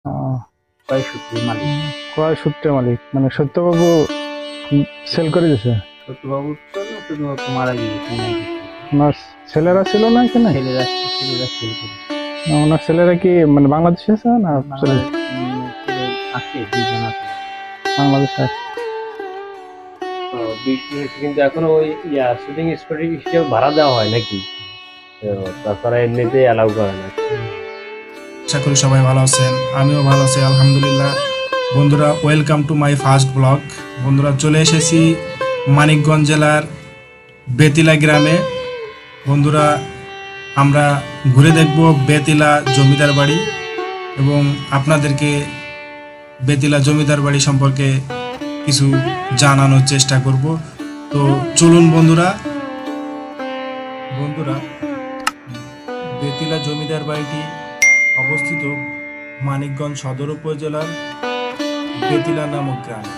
ক্রয় সূত্রে মালিক। ক্রয় সূত্রে মালিক মানে সত্যবাবু সেল করে দিয়েছে। সত্যবাবু তো শুধুমাত্র মারা গিয়েছে, নাই কিছু। ওনার ছেলেরা ছিল না এখানে? ছেলেরা সেল করে। ওনার ছেলেরা কি মানে বাংলাদেশে আছে না ছেলে আছে, দুজন আছে বাংলাদেশে আছে? কিন্তু এখনো ওই শুটিং স্পট হিসেবে ভাড়া দেওয়া হয় নাকি? তাছাড়া এমনিতে অ্যালাউ করে না। আশা করি সবাই ভালো আছেন, আমিও ভালো আছি আলহামদুলিল্লাহ। বন্ধুরা, welcome to my first blog. বন্ধুরা, চলে এসেছি মানিকগঞ্জ জেলার বেতিলা গ্রামে। বন্ধুরা, আমরা ঘুরে দেখব বেতিলা জমিদার বাড়ি এবং আপনাদেরকে বেতিলা জমিদার বাড়ি সম্পর্কে কিছু জানানোর চেষ্টা করব। তো চলুন বন্ধুরা। বেতিলা জমিদার বাড়িটি অবস্থিত মানিকগঞ্জ সদর উপজেলার বেতিলা নামক গ্রামে।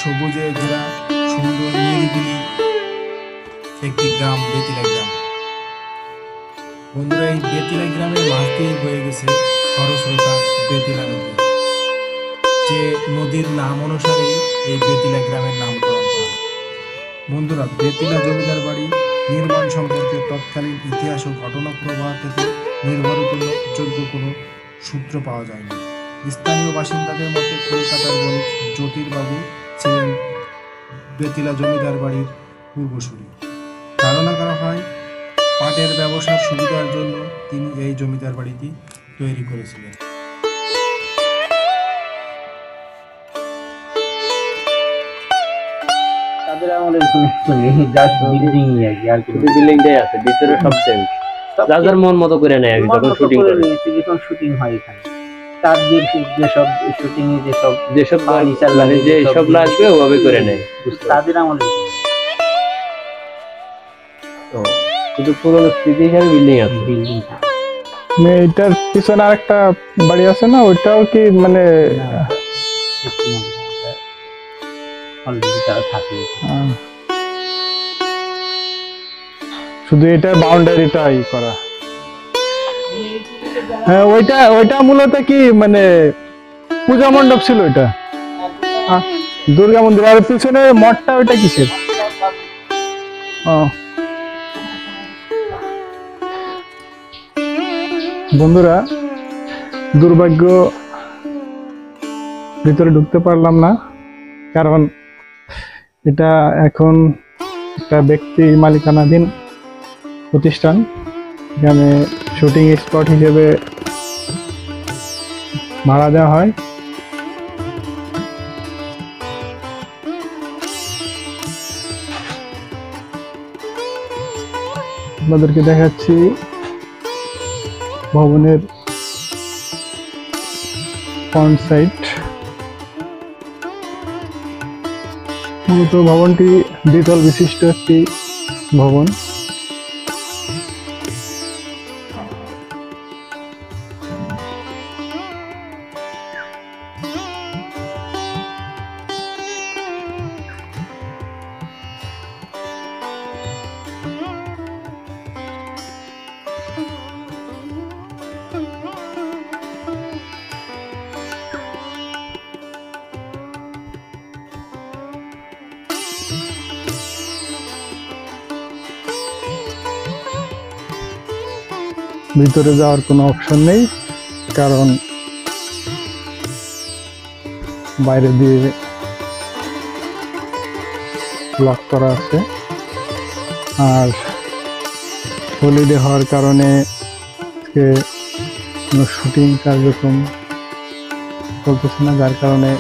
সবুজে ঘেরা সুন্দর নিরিবিলি একটি গ্রাম বেতিলা গ্রাম। বন্ধুরা, এই বেতিলা গ্রামের মাঝ দিয়ে বয়ে গেছে খরস্রোতা বেতিলা নদী, যে নদীর নাম অনুসারে এই বেতিলা গ্রামের নামকরণ করা হয়। বন্ধুরা, বেতিলা জমিদার বাড়ি নির্মাণ সম্পর্কে তৎকালীন ইতিহাস ও ঘটনা প্রবাহ থেকে নির্ভরযোগ্য কোনো সূত্র পাওয়া যায়নি। স্থানীয় বাসিন্দাদের মতে কলকাতার বণিক জ্যোতির্বাবু ছিলেন বেতিলা জমিদার বাড়ির পূর্বসূরি। ধারণা করা হয় পাটের ব্যবসার সুবিধার জন্য তিনি এই জমিদার বাড়িটি তৈরি করেছিলেন। তাদের আমাদের জাস্ট বিল্ডিং আর কি, আর শুধু বিল্ডিংটাই আছে, ভিতরে সব সেম, যার মন মতো করে নেয় আর কি। যখন শুটিং করে যখন শুটিং হয় এখানে, তার যেসব শুটিং এ যেসব ফার্নিচার লাগে, যে সব লাগবে ওভাবে করে নেয়। তাদের আমাদের শুধু পুরোনো স্মৃতি হিসাবে বিল্ডিং আছে। বিল্ডিং এইটার পিছনে আরেকটা বাড়ি আছে না, ওইটাও কি মানে অলরেডি তারা থাকে। শুধু এটার বাউন্ডারিটাই করা? হ্যাঁ, ওইটা মূলত কি মানে পূজা মণ্ডপ ছিল ওইটা? দুর্গা মন্দির। আর পিছনে মঠটা ওইটা কিসের? বন্ধুরা, দুর্ভাগ্য ভিতরে ঢুকতে পারলাম না, কারণ এটা এখন একটা ব্যক্তি মালিকানাধীন প্রতিষ্ঠান। এখানে শুটিং স্পট হিসেবে ভাড়া দেওয়া হয়। আপনাদেরকে দেখাচ্ছি ভবনের ফ্রন্ট সাইড। মূলত ভবনটি দ্বিতল বিশিষ্ট একটি ভবন। ভিতরে যাওয়ার কোনো অপশন নেই, কারণ বাইরে দিয়ে লক করা আছে। আর হলিডে হওয়ার কারণে কোনো শুটিং কার্যক্রম চলতেছে না, যার কারণে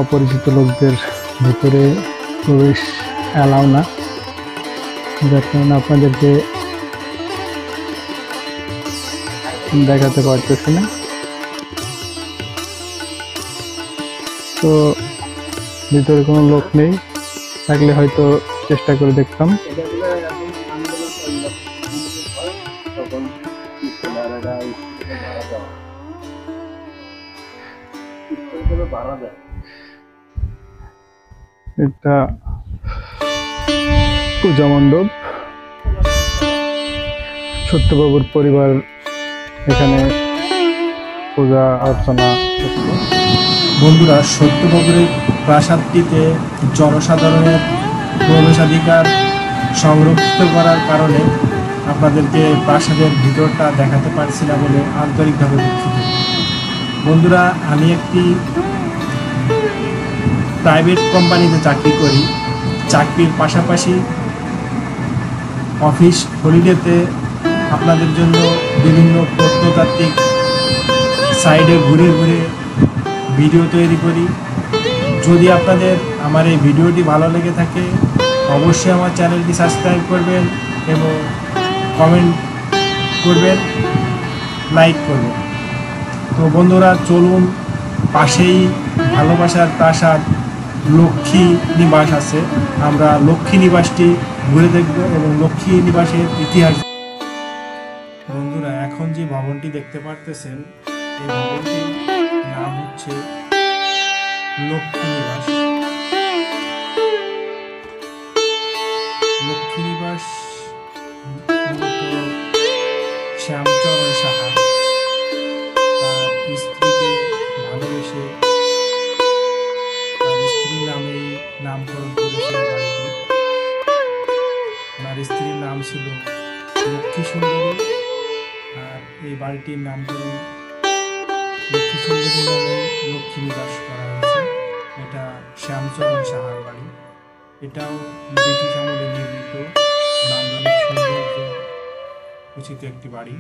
অপরিচিত লোকদের ভিতরে প্রবেশ অ্যালাউ না, যার কারণে আপনাদেরকে দেখাতে পারতেছি না। তো ভিতরে কোনো লোক নেই, থাকলে হয়তো চেষ্টা করে দেখতাম। এটা পূজা মণ্ডপ। সত্যবাবুর পরিবার এখানে পূজা অর্চনা করতো। বন্ধুরা, সত্যনগরের প্রাসাদটিতে জনসাধারণের প্রবেশাধিকার সংরক্ষিত করার কারণে আপনাদেরকে প্রাসাদের ভিতরটা দেখাতে পারছি না বলে আন্তরিকভাবে দুঃখিত। বন্ধুরা, আমি একটি প্রাইভেট কোম্পানিতে চাকরি করি। চাকরির পাশাপাশি অফিস হলিডেতে আপনাদের জন্য বিভিন্ন প্রত্নতাত্ত্বিক সাইডে ঘুরে ঘুরে ভিডিও তৈরি করি। যদি আপনাদের আমার এই ভিডিওটি ভালো লেগে থাকে, অবশ্যই আমার চ্যানেলটি সাবস্ক্রাইব করবেন এবং কমেন্ট করবেন, লাইক করবেন। তো বন্ধুরা, চলুন, পাশেই ভালোবাসার প্রাসাদ লক্ষ্মী নিবাস আছে, আমরা লক্ষ্মী নিবাসটি ঘুরে দেখব এবং লক্ষ্মী নিবাসের ইতিহাস। বন্ধুরা, এখন যে ভবনটি দেখতে পারতেছেন, এই ভবনটির নাম হচ্ছে লক্ষ্মী নিবাস। লক্ষ্মী নিবাস মূলত শ্যামচরণ সাহা তার স্ত্রীকে ভালোবেসে তার স্ত্রীর নামেই নামকরণ করেছে বাড়িটি। ওনার স্ত্রীর নাম ছিল লক্ষ্মী সুন্দরী, আর এই বাড়িটির নামকরণ লক্ষ্মী সুন্দরী নামে লক্ষ্মী নিবাস করা হয়েছে। এটা শ্যামচরণ সাহার বাড়ি। এটাও ব্রিটিশ আমলে নির্মিত নান্দনিক সৌন্দর্য উচিত একটি বাড়ি।